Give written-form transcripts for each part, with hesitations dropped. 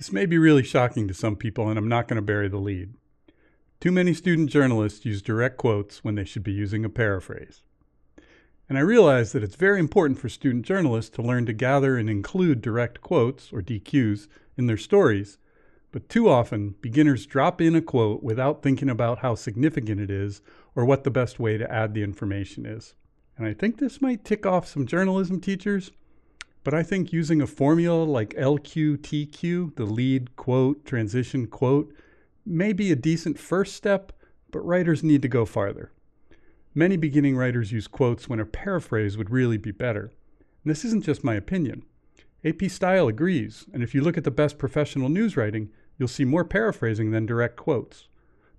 This may be really shocking to some people, and I'm not going to bury the lead. Too many student journalists use direct quotes when they should be using a paraphrase. And I realize that it's very important for student journalists to learn to gather and include direct quotes, or DQs, in their stories, but too often beginners drop in a quote without thinking about how significant it is or what the best way to add the information is. And I think this might tick off some journalism teachers, but I think using a formula like LQTQ, the lead, quote, transition, quote, may be a decent first step, but writers need to go farther. Many beginning writers use quotes when a paraphrase would really be better. And this isn't just my opinion. AP Style agrees, and if you look at the best professional news writing, you'll see more paraphrasing than direct quotes.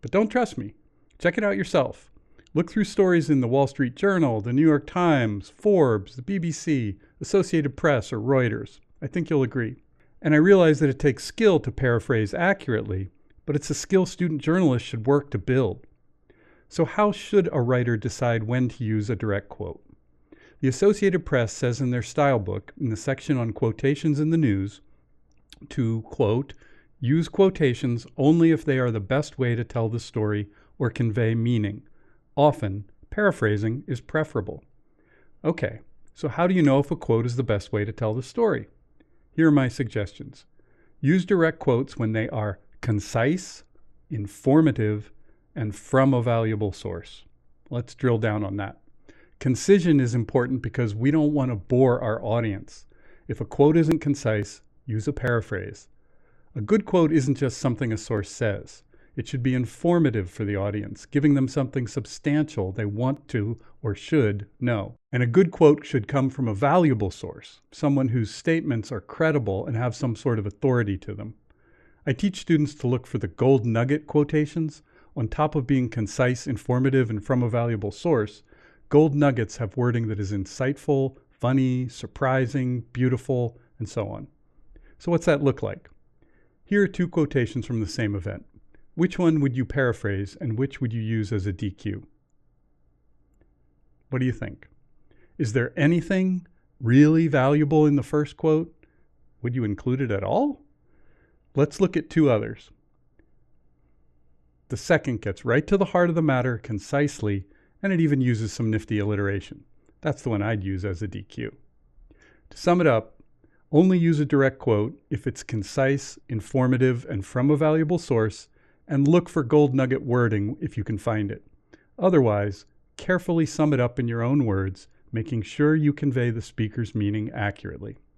But don't trust me. Check it out yourself. Look through stories in the Wall Street Journal, the New York Times, Forbes, the BBC, Associated Press, or Reuters. I think you'll agree. And I realize that it takes skill to paraphrase accurately, but it's a skill student journalists should work to build. So how should a writer decide when to use a direct quote? The Associated Press says in their Stylebook, in the section on quotations in the news, to, quote, use quotations only if they are the best way to tell the story or convey meaning. Often, paraphrasing is preferable. Okay, so how do you know if a quote is the best way to tell the story? Here are my suggestions. Use direct quotes when they are concise, informative, and from a valuable source. Let's drill down on that. Concision is important because we don't want to bore our audience. If a quote isn't concise, use a paraphrase. A good quote isn't just something a source says. It should be informative for the audience, giving them something substantial they want to or should know. And a good quote should come from a valuable source, someone whose statements are credible and have some sort of authority to them. I teach students to look for the gold-nugget quotations. On top of being concise, informative, and from a valuable source, gold nuggets have wording that is insightful, funny, surprising, beautiful, and so on. So what's that look like? Here are two quotations from the same event. Which one would you paraphrase and which would you use as a DQ? What do you think? Is there anything really valuable in the first quote? Would you include it at all? Let's look at two others. The second gets right to the heart of the matter concisely, and it even uses some nifty alliteration. That's the one I'd use as a DQ. To sum it up, only use a direct quote if it's concise, informative, and from a valuable source, and look for gold nugget wording if you can find it. Otherwise, carefully sum it up in your own words, making sure you convey the speaker's meaning accurately.